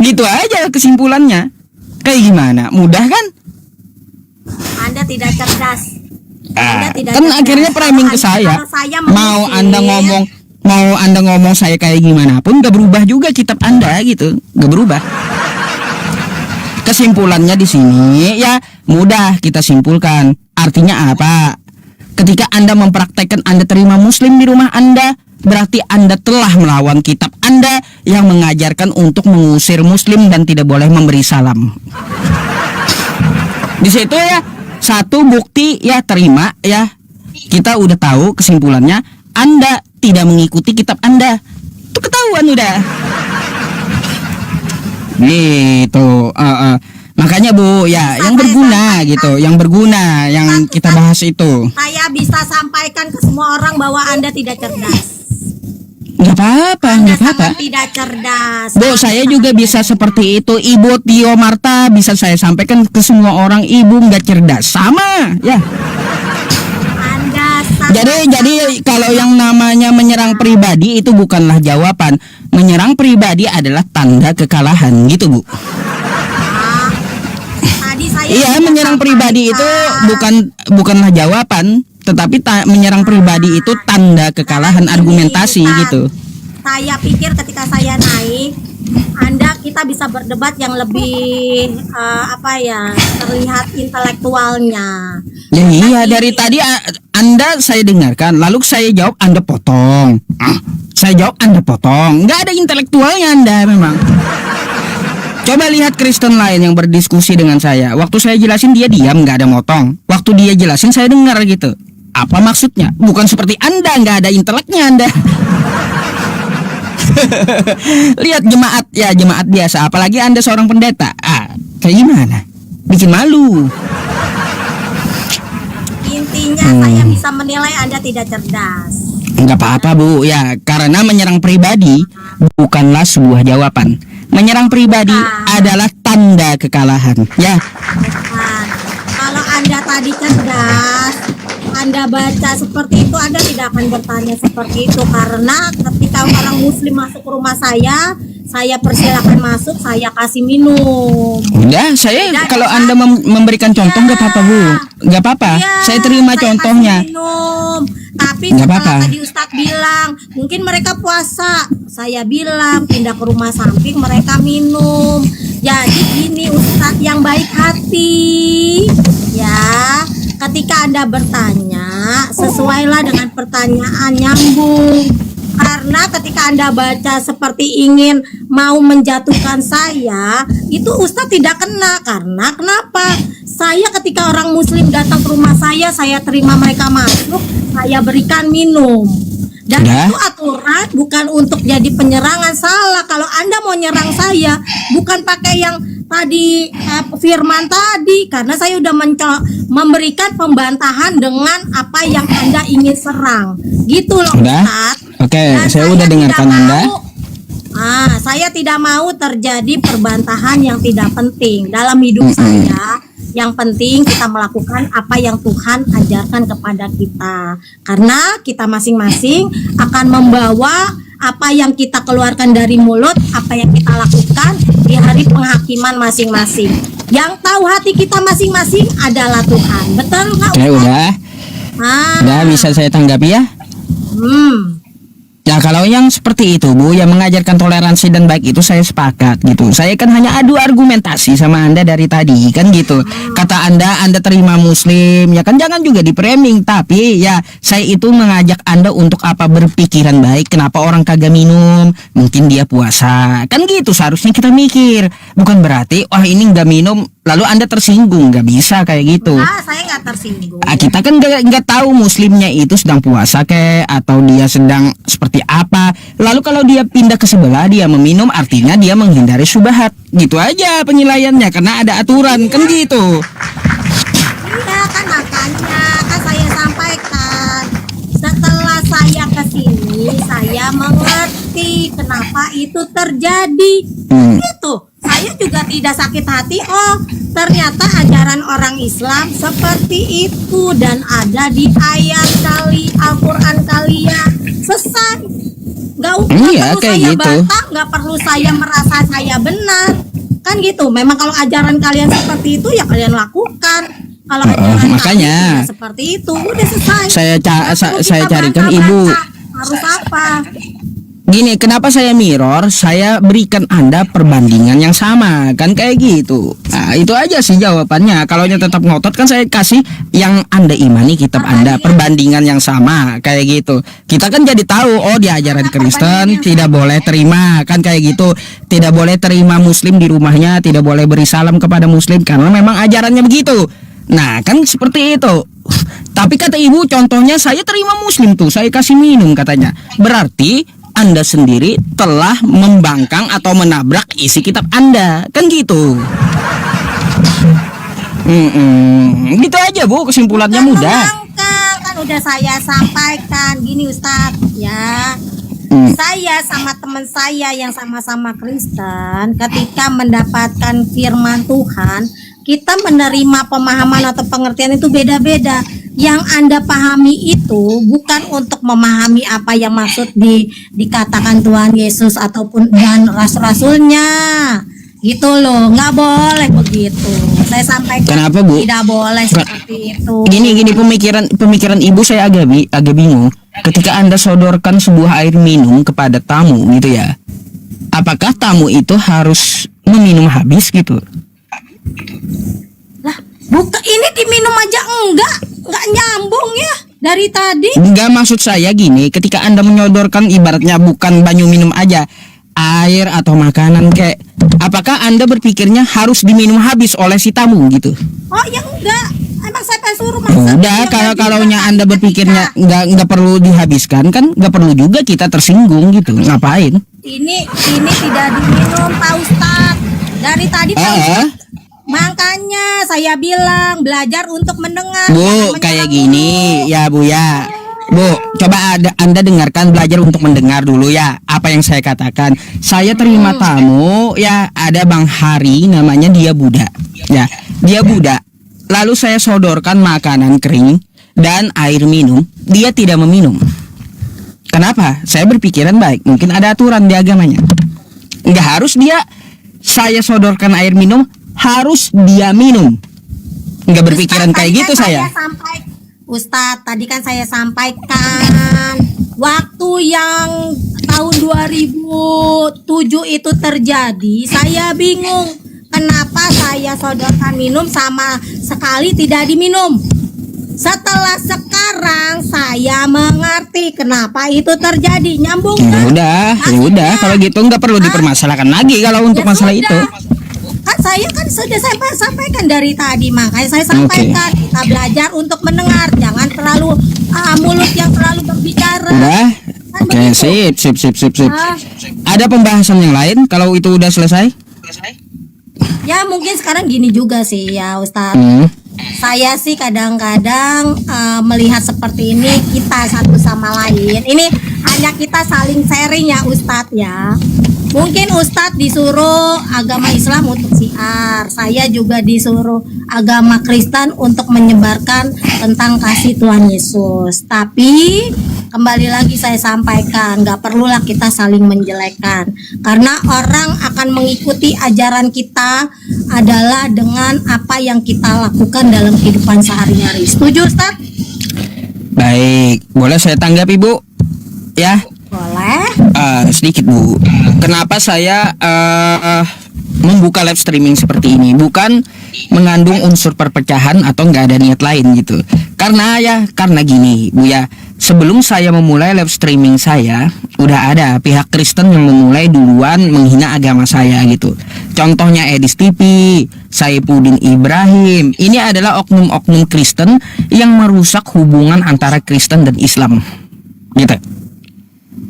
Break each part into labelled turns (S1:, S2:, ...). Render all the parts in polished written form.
S1: Gitu aja kesimpulannya. Kayak gimana? Mudah kan?
S2: Anda tidak cerdas. Anda tidak
S1: Kan
S2: cerdas.
S1: akhirnya framing ke saya. Mau Anda ngomong saya kayak gimana pun gak berubah juga kitab Anda gitu. Gak berubah. Kesimpulannya di sini ya mudah kita simpulkan. Artinya apa? Ketika Anda mempraktekkan Anda terima muslim di rumah Anda, berarti Anda telah melawan kitab Anda yang mengajarkan untuk mengusir muslim dan tidak boleh memberi salam. Di situ ya satu bukti ya terima ya. Kita udah tahu kesimpulannya Anda tidak mengikuti kitab Anda. Itu ketahuan udah. Gitu. Makanya Bu ya yang berguna gitu, yang berguna yang kita bahas itu.
S2: Saya bisa sampaikan ke semua orang bahwa Anda tidak cerdas.
S1: Nggak apa-apa, nggak apa-apa.
S2: Tidak cerdas.
S1: Bu, saya juga bisa seperti itu. Ibu Tio Marta bisa saya sampaikan ke semua orang, ibu nggak cerdas. Sama, ya. Jadi kalau yang namanya menyerang pribadi itu bukanlah jawaban. Menyerang pribadi adalah tanda kekalahan, gitu Bu. Iya, menyerang pribadi itu bukanlah jawaban, tetapi menyerang pribadi itu tanda kekalahan argumentasi gitu.
S2: Saya pikir ketika saya naik, kita bisa berdebat yang lebih terlihat intelektualnya.
S1: Ya iya, dari tadi Anda saya dengarkan, lalu saya jawab Anda potong. Saya jawab Anda potong. Nggak ada intelektualnya Anda memang. Coba lihat Kristen lain yang berdiskusi dengan saya. Waktu saya jelasin dia diam, nggak ada motong. Waktu dia jelasin saya dengar gitu. Apa maksudnya? Bukan seperti Anda, nggak ada inteleknya Anda. Lihat jemaat biasa. Apalagi Anda seorang pendeta. Kayak gimana? Bikin malu.
S2: Intinya saya bisa menilai Anda tidak cerdas.
S1: Nggak apa-apa Bu, ya karena menyerang pribadi bukanlah sebuah jawaban. Menyerang pribadi adalah tanda kekalahan. Ya.
S2: Kalau Anda tadi cerdas, Anda baca seperti itu, Anda tidak akan bertanya seperti itu. Karena ketika orang muslim masuk ke rumah saya persilakan masuk, saya kasih minum.
S1: Udah, saya kalau Anda memberikan contoh nggak apa-apa Bu, nggak apa-apa. Saya terima contohnya.
S2: Tapi setelah tadi Ustadz bilang, mungkin mereka puasa, saya bilang pindah ke rumah samping, mereka minum. Jadi gini Ustadz yang baik hati, ya. Ketika Anda bertanya, sesuailah dengan pertanyaan nyambung. Karena ketika Anda baca seperti ingin mau menjatuhkan saya, itu Ustadz tidak kena. Karena kenapa? Saya ketika orang muslim datang ke rumah saya terima mereka masuk, saya berikan minum. Dan itu aturan, bukan untuk jadi penyerangan. Salah kalau Anda mau nyerang saya, bukan pakai yang tadi firman tadi, karena saya udah memberikan pembantahan dengan apa yang Anda ingin serang. Gitu loh Ustadz.
S1: Oke, saya udah dengarkan Anda.
S2: Saya tidak mau terjadi perbantahan yang tidak penting dalam hidup saya. Yang penting kita melakukan apa yang Tuhan ajarkan kepada kita. Karena kita masing-masing akan membawa apa yang kita keluarkan dari mulut, apa yang kita lakukan di hari penghakiman masing-masing. Yang tahu hati kita masing-masing adalah Tuhan. Betul nggak?
S1: Oke, udah. Udah bisa saya tanggapi ya? Ya kalau yang seperti itu Bu, yang mengajarkan toleransi dan baik itu saya sepakat gitu. Saya kan hanya adu argumentasi sama Anda dari tadi kan gitu. Kata Anda terima muslim, ya kan jangan juga di framing. Tapi ya saya itu mengajak Anda untuk apa, berpikiran baik. Kenapa orang kagak minum? Mungkin dia puasa. Kan gitu seharusnya kita mikir. Bukan berarti wah ini nggak minum lalu Anda tersinggung, nggak bisa kayak gitu.
S2: Saya nggak tersinggung.
S1: Kita kan nggak tahu muslimnya itu sedang puasa atau dia sedang seperti apa. Lalu kalau dia pindah ke sebelah dia meminum, artinya dia menghindari syubhat. Gitu aja penilaiannya karena ada aturan kan gitu.
S2: Iya kan, makanya kan saya sampaikan setelah saya kesini saya mengerti kenapa itu terjadi. Gitu. Saya juga tidak sakit hati. Oh, ternyata ajaran orang Islam seperti itu dan ada di ayat Al-Quran kalian. Selesai.
S1: Iya,
S2: perlu
S1: kayak
S2: saya
S1: gitu.
S2: bantah, nggak perlu saya merasa saya benar, kan gitu. Memang kalau ajaran kalian seperti itu ya kalian lakukan. Kalau ajaran
S1: makanya.
S2: kalian tidak seperti itu, udah selesai.
S1: Saya
S2: Kita
S1: carikan
S2: bantah,
S1: Ibu.
S2: harus apa?
S1: Gini, kenapa saya mirror? Saya berikan Anda perbandingan yang sama, kan kayak gitu. Nah, itu aja sih jawabannya. Kalau tetap ngotot kan saya kasih yang Anda imani kitab Anda, perbandingan yang sama, kayak gitu. Kita kan jadi tahu, oh di ajaran Kristen tidak boleh terima, kan kayak gitu. Tidak boleh terima Muslim di rumahnya, tidak boleh beri salam kepada Muslim karena memang ajarannya begitu. Nah, kan seperti itu. Tapi kata Ibu, contohnya saya terima Muslim tuh, saya kasih minum katanya. Berarti Anda sendiri telah membangkang atau menabrak isi kitab Anda, kan gitu. Gitu aja Bu, kesimpulannya
S2: Bukan
S1: mudah.
S2: membangkang, kan udah saya sampaikan gini Ustadz ya. Saya sama teman saya yang sama-sama Kristen, ketika mendapatkan firman Tuhan, kita menerima pemahaman atau pengertian itu beda-beda. Yang Anda pahami itu bukan untuk memahami apa yang maksud dikatakan Tuhan Yesus ataupun dan rasul-rasulnya. Gitu loh, nggak boleh begitu. Saya sampaikan.
S1: Kenapa, Bu?
S2: Tidak boleh seperti itu.
S1: Gini pemikiran Ibu saya agak bingung. Ketika Anda sodorkan sebuah air minum kepada tamu gitu ya, apakah tamu itu harus meminum habis gitu?
S2: Lah, bukan ini diminum aja enggak nyambung ya dari tadi.
S1: Enggak, maksud saya gini, ketika Anda menyodorkan ibaratnya bukan banyu minum aja, air atau makanan kayak, apakah Anda berpikirnya harus diminum habis oleh si tamu gitu?
S2: Oh ya enggak, emang saya suruh masak.
S1: Udah, kalaunya Anda berpikirnya nggak perlu dihabiskan kan, nggak perlu juga kita tersinggung gitu. Ngapain?
S2: Ini tidak diminum Pak Ustadz. Dari tadi Pak Ustadz. Makanya saya bilang belajar untuk mendengar.
S1: Bu, kayak gini ya Bu ya. Bu, coba Anda dengarkan, belajar untuk mendengar dulu ya apa yang saya katakan. Saya terima tamu ya, ada Bang Hari namanya, dia Buddha. Ya, dia Buddha. Lalu saya sodorkan makanan kering dan air minum, dia tidak meminum. Kenapa? Saya berpikiran baik, mungkin ada aturan di agamanya. Enggak harus saya sodorkan air minum, harus dia minum. Enggak berpikiran
S2: Ustadz,
S1: kayak gitu saya.
S2: Ustadz, tadi kan saya sampaikan waktu yang tahun 2007 itu terjadi, saya bingung kenapa saya sodorkan minum sama sekali tidak diminum. Setelah sekarang saya mengerti kenapa itu terjadi. Nyambung kan?
S1: Ya udah, kalau gitu nggak perlu dipermasalahkan lagi kalau untuk
S2: Ya
S1: masalah
S2: sudah.
S1: itu.
S2: Kan saya kan sudah saya sampaikan dari tadi, makanya saya sampaikan kita belajar untuk mendengar, jangan terlalu mulut yang terlalu berbicara.
S1: Udah.
S2: Kan
S1: Oke,
S2: begitu.
S1: sip.
S2: Ah,
S1: Ada pembahasan yang lain kalau itu udah selesai?
S2: ya mungkin sekarang gini juga sih ya Ustadz. Saya sih kadang-kadang melihat seperti ini, kita satu sama lain. Ini hanya kita saling sharing ya Ustadz ya. Mungkin Ustadz disuruh agama Islam untuk siar, saya juga disuruh agama Kristen untuk menyebarkan tentang kasih Tuhan Yesus. Tapi kembali lagi saya sampaikan, nggak perlulah kita saling menjelekkan, karena orang akan mengikuti ajaran kita adalah dengan apa yang kita lakukan dalam kehidupan sehari-hari. Setuju Ustadz?
S1: Baik, boleh saya tanggapi Bu? Ya.
S2: Boleh.
S1: Sedikit Bu. Kenapa saya membuka live streaming seperti ini? Bukan mengandung unsur perpecahan atau nggak ada niat lain gitu. Karena gini Bu ya. Sebelum saya memulai live streaming saya, udah ada pihak Kristen yang memulai duluan menghina agama saya gitu. Contohnya Edis TV, Saifuddin Ibrahim. Ini adalah oknum-oknum Kristen yang merusak hubungan antara Kristen dan Islam. Gitu.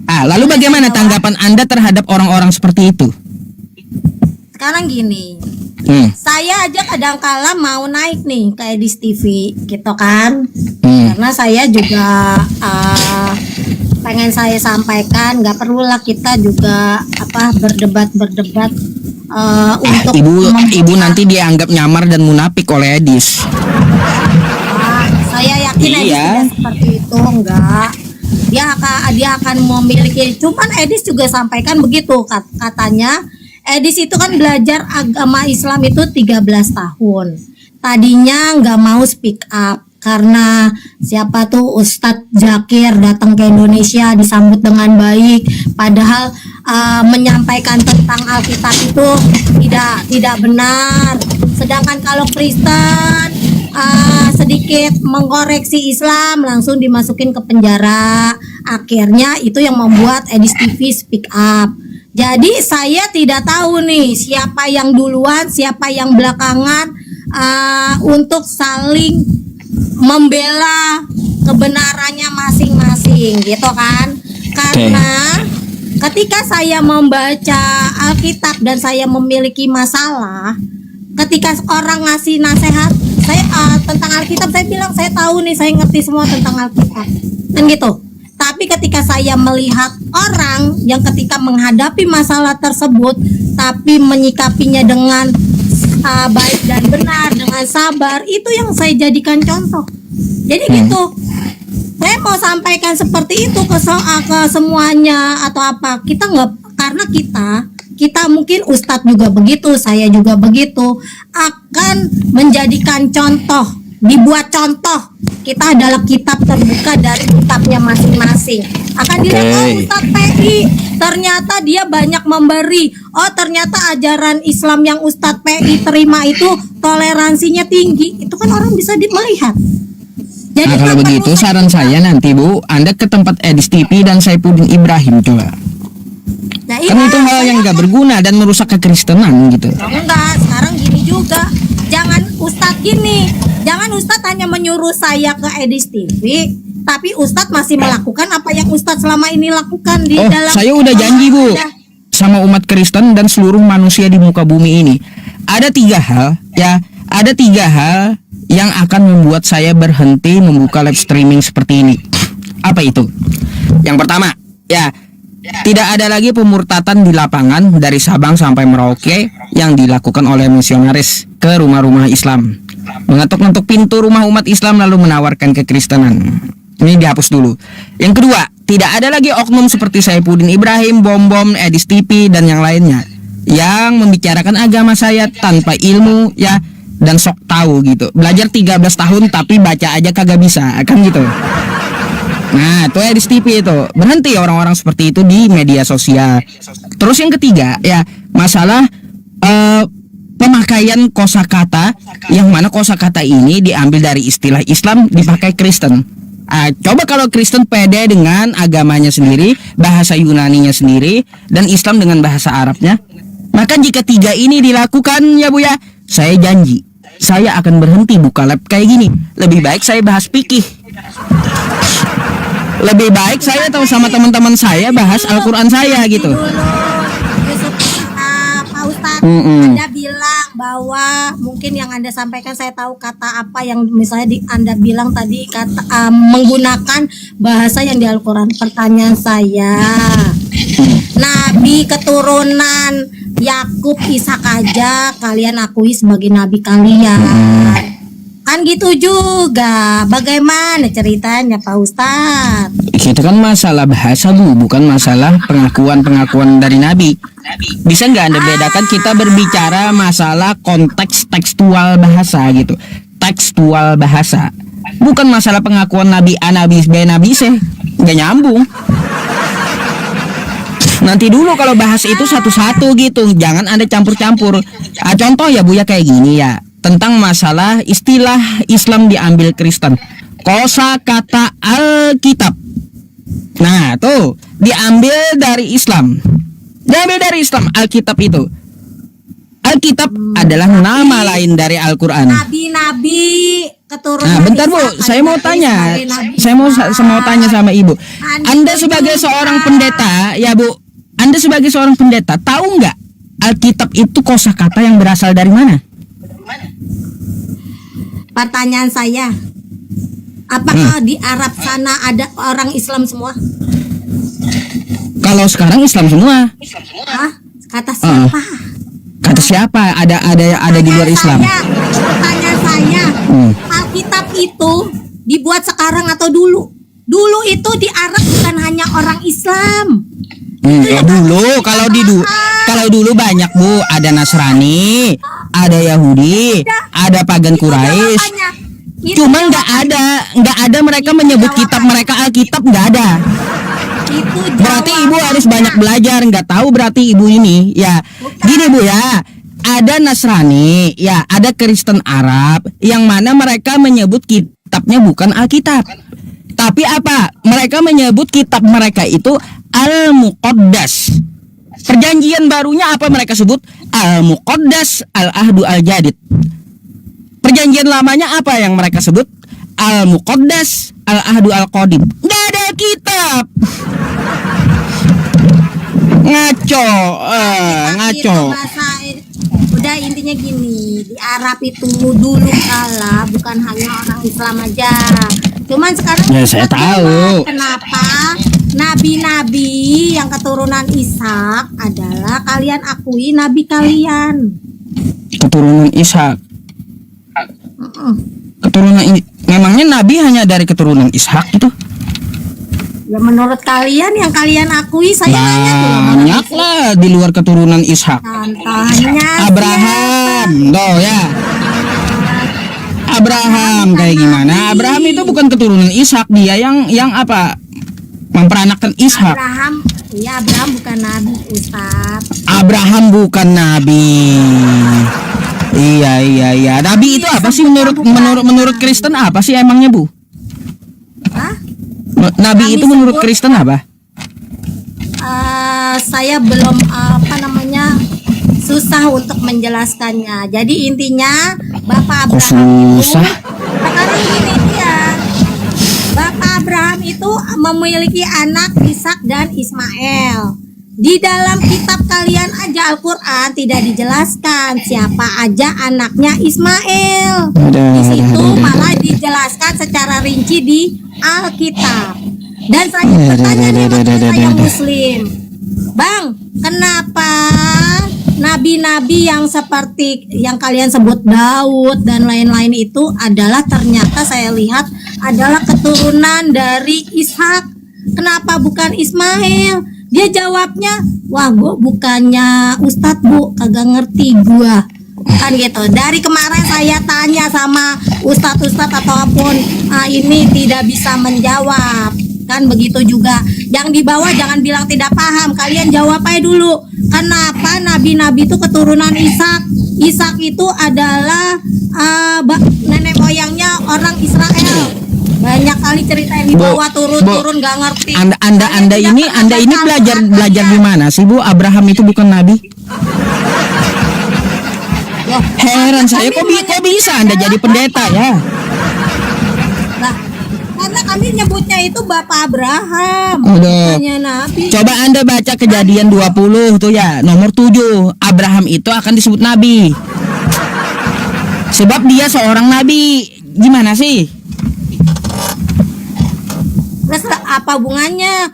S1: Lalu bagaimana tanggapan Anda terhadap orang-orang seperti itu?
S2: Sekarang gini, saya aja kadang-kala mau naik nih ke Edis TV gitu kan, karena saya juga pengen saya sampaikan, nggak perlulah kita juga berdebat untuk
S1: ibu nanti dianggap nyamar dan munafik oleh Edis.
S2: Saya yakin Edis tidak seperti itu, enggak. dia akan memiliki. Cuman Edis juga sampaikan begitu katanya. Edis itu kan belajar agama Islam itu 13 tahun. Tadinya nggak mau speak up karena siapa tuh Ustadz Zakir datang ke Indonesia disambut dengan baik, padahal menyampaikan tentang Alkitab itu tidak benar. Sedangkan kalau Kristen sedikit mengkoreksi Islam langsung dimasukin ke penjara. Akhirnya itu yang membuat Edis TV speak up. Jadi saya tidak tahu nih siapa yang duluan, siapa yang belakangan untuk saling membela kebenarannya masing-masing gitu kan. Karena ketika saya membaca Alkitab dan saya memiliki masalah, ketika orang ngasih nasihat saya tentang Alkitab, saya bilang saya tahu nih, saya ngerti semua tentang Alkitab kan gitu. Tapi ketika saya melihat orang yang ketika menghadapi masalah tersebut tapi menyikapinya dengan baik dan benar, dengan sabar, itu yang saya jadikan contoh. Jadi gitu. Saya mau sampaikan seperti itu ke semuanya atau apa. Kita nggak, karena kita mungkin Ustadz juga begitu, saya juga begitu, akan menjadikan contoh, dibuat contoh. Kita adalah kitab terbuka dari kitabnya masing-masing. Akan dilihat, oh Ustadz PI ternyata dia banyak memberi. Oh ternyata ajaran Islam yang Ustadz PI terima itu toleransinya tinggi. Itu kan orang bisa melihat. Jadi
S1: nah, kalau begitu saran saya nanti Bu, Anda ke tempat Edis TV dan Saifuddin Ibrahim coba.
S2: Nah,
S1: kan itu hal yang nggak berguna dan merusak kekristenan gitu.
S2: Enggak, sekarang gini juga. Jangan Ustadz gini. Jangan Ustadz hanya menyuruh saya ke Edis TV, tapi Ustadz masih melakukan apa yang Ustadz selama ini lakukan di dalam.
S1: Saya udah janji Bu sama umat Kristen dan seluruh manusia di muka bumi ini. Ada 3 hal ya, ada 3 hal yang akan membuat saya berhenti membuka live streaming seperti ini. Apa itu? Yang pertama, ya, tidak ada lagi pemurtatan di lapangan dari Sabang sampai Merauke yang dilakukan oleh misionaris ke rumah-rumah Islam, mengetuk-ngetuk pintu rumah umat Islam lalu menawarkan kekristenan. Ini dihapus dulu. Yang kedua, tidak ada lagi oknum seperti Saifuddin Ibrahim, Bom, Edis TV dan yang lainnya yang membicarakan agama saya tanpa ilmu ya, dan sok tahu gitu. Belajar 13 tahun tapi baca aja kagak bisa, kan gitu. Nah, itu Edis TV itu. Berhenti orang-orang seperti itu di media sosial. Terus yang ketiga ya, masalah pemakaian kosakata, yang mana kosakata ini diambil dari istilah Islam dipakai Kristen. Coba kalau Kristen pede dengan agamanya sendiri, bahasa Yunaninya sendiri, dan Islam dengan bahasa Arabnya, maka jika 3 ini dilakukan ya Bu ya, saya janji saya akan berhenti buka live kayak gini. Lebih baik saya bahas fikih. Lebih baik saya tahu sama teman-teman saya bahas Al-Quran saya gitu.
S2: Pak Ustadz, Anda bilang bahwa mungkin yang Anda sampaikan, saya tahu kata apa yang misalnya Anda bilang tadi, kata menggunakan bahasa yang di Al-Quran. Pertanyaan saya, Nabi keturunan Yakub, Ishak aja kalian akui sebagai nabi kalian, kan gitu juga. Bagaimana ceritanya Pak Ustadz?
S1: Itu kan masalah bahasa Bu, bukan masalah pengakuan dari nabi. Bisa nggak Anda bedakan? Kita berbicara masalah konteks tekstual bahasa gitu, tekstual bahasa, bukan masalah pengakuan nabi A, nabi B, nabi C. Nggak nyambung. Nanti dulu kalau bahas itu satu-satu gitu, jangan Anda campur-campur. Contoh ya Bu ya, kayak gini ya, tentang masalah istilah Islam diambil Kristen, kosakata Alkitab. Nah tuh diambil dari Islam, diambil dari Islam. Alkitab itu, Alkitab adalah nama lain dari Al-Quran.
S2: Nabi-nabi keturunan.
S1: Nah bentar Bu, saya mau tanya, saya mau tanya sama Ibu. Anda sebagai seorang pendeta ya Bu, Anda sebagai seorang pendeta tahu nggak Alkitab itu kosakata yang berasal dari mana?
S2: Pertanyaan saya, apakah di Arab sana ada orang Islam semua?
S1: Kalau sekarang Islam semua.
S2: Hah? Kata siapa?
S1: Kata siapa? Ada di luar Islam.
S2: Pertanyaan saya, Alkitab itu dibuat sekarang atau dulu? Dulu itu di Arab bukan hanya orang Islam.
S1: Ya dulu kalau dulu banyak Bu, ada Nasrani, ada Yahudi, ada pagan Quraisy.
S2: Jawabannya. Itu
S1: Cuma nggak ada mereka menyebut kitab mereka Alkitab, nggak ada.
S2: itu
S1: Berarti ibu
S2: jawabannya.
S1: harus banyak belajar, nggak tahu berarti ibu ini ya. Gini Bu ya, ada Nasrani, ya ada Kristen Arab yang mana mereka menyebut kitabnya bukan Alkitab. Tapi apa? Mereka menyebut kitab mereka itu Al-Muqaddas. Perjanjian barunya apa mereka sebut? Al-Muqaddas, Al-Ahdu Al-Jadid. Perjanjian lamanya apa yang mereka sebut? Al-Muqaddas, Al-Ahdu Al-Qadim. Nggak ada kitab. Ngaco, ngaco.
S2: Itu bahasa, udah intinya gini, di Arab itu dulu kala bukan hanya orang Islam aja. Cuman sekarang
S1: Ya, saya
S2: kita
S1: tahu.
S2: kenapa nabi-nabi yang keturunan Ishak adalah kalian akui nabi kalian.
S1: Keturunan Ishak. Memangnya Nabi hanya dari keturunan Ishak itu?
S2: Ya menurut kalian yang kalian akui, saya nanya tuh
S1: Banyak lah di luar keturunan Ishak.
S2: contohnya
S1: Abraham, loh ya. Abraham kayak gimana? Abraham itu bukan keturunan Ishak, dia yang apa? Memperanakkan Ishak.
S2: Abraham, iya Abraham bukan nabi Ustaz.
S1: Abraham bukan nabi. Iya. Nabi itu apa sih menurut Kristen apa sih emangnya Bu?
S2: Hah?
S1: Nabi itu menurut Kristen apa?
S2: Saya belum susah untuk menjelaskannya. Jadi intinya Bapak
S1: Kok
S2: Abraham itu
S1: susah?
S2: sekarang gini dia. Bapak Abraham itu memiliki anak Ishak dan Ismail. Di dalam kitab kalian aja Al-Qur'an tidak dijelaskan siapa aja anaknya Ismail. Di situ malah dijelaskan secara rinci di Alkitab. Dan saya bertanya nih sama saya Muslim, Bang, kenapa nabi-nabi yang seperti yang kalian sebut Daud dan lain-lain itu adalah ternyata saya lihat adalah keturunan dari Ishak? Kenapa bukan Ismail? Dia jawabnya, wah gua bukannya Ustadz Bu, kagak ngerti gua. Kan gitu. Dari kemarin saya tanya sama ustadz-ustadz ataupun ini tidak bisa menjawab. Kan begitu juga. Yang di bawah jangan bilang tidak paham. Kalian jawab aja dulu. Kenapa nabi-nabi itu keturunan Ishak? Ishak itu adalah nenek moyangnya orang Israel. Banyak kali cerita yang di bawah turun-turun gak ngerti.
S1: Anda ini belajar di mana sih Bu? Abraham itu bukan nabi?
S2: Loh,
S1: Heran saya kok bisa Anda jadi pendeta ya?
S2: Nah, karena kami nyebutnya itu Bapak Abraham,
S1: Udah.
S2: bukannya nabi.
S1: Coba Anda baca Kejadian 20 tuh ya, nomor 7. Abraham itu akan disebut nabi. Sebab dia seorang nabi. Gimana sih?
S2: Terus apa hubungannya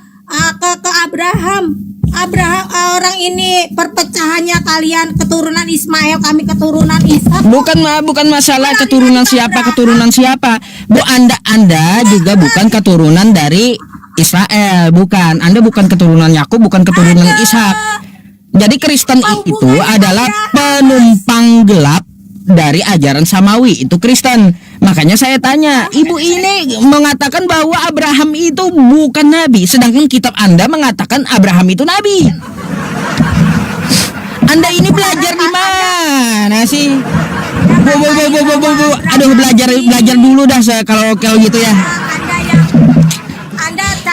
S2: ke Abraham? Abraham orang ini perpecahannya kalian keturunan Ismail, kami keturunan Ishak.
S1: Bukan masalah keturunan siapa. Bu, Anda juga bukan keturunan dari Israel, bukan. Anda bukan keturunan Yakub, bukan keturunan Ishak. Jadi Kristen itu adalah penumpang gelap dari ajaran samawi, itu Kristen. Makanya saya tanya, ibu ini mengatakan bahwa Abraham itu bukan nabi, sedangkan kitab Anda mengatakan Abraham itu nabi. Anda ini belajar di mana sih? Bu. Aduh, belajar dulu dah saya kalau gitu ya.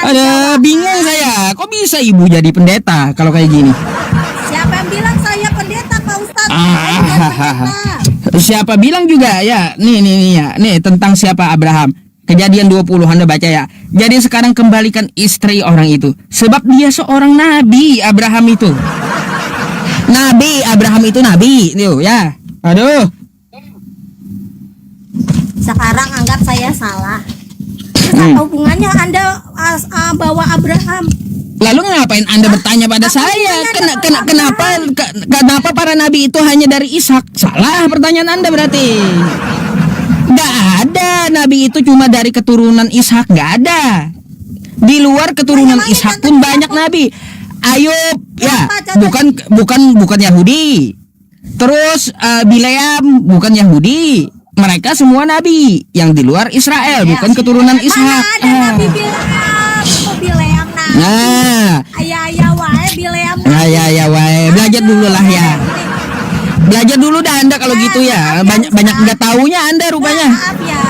S1: Ada bingung saya. Kok bisa ibu jadi pendeta kalau kayak gini?
S2: Siapa yang bilang saya pendeta Pak Ustadz?
S1: Siapa bilang juga ya. Nih tentang siapa Abraham. Kejadian 20 Anda baca ya. Jadi sekarang kembalikan istri orang itu, sebab dia seorang nabi. Abraham itu nabi. Abraham itu nabi. Tuh ya. Aduh.
S2: Sekarang anggap saya salah. Terus apa hubungannya Anda bawa Abraham?
S1: Lalu ngapain Anda bertanya pada saya? Kenapa para nabi itu hanya dari Ishak? Salah pertanyaan Anda berarti. Gak ada nabi itu cuma dari keturunan Ishak, gak ada. Di luar keturunan Ishak pun banyak nabi. Ayub ya, bukan Yahudi. Terus Bileam bukan Yahudi. Mereka semua nabi yang di luar Israel, bukan keturunan Ishak.
S2: Mana ada nabi Bileam? Kok Bileam nabi?
S1: Nah,
S2: Ayah wae Bileam nabi.
S1: ya wae, belajar dulu lah ya. Belajar dulu dah Anda kalau gitu ya. Banyak nggak taunya Anda rupanya.
S2: Maaf ya.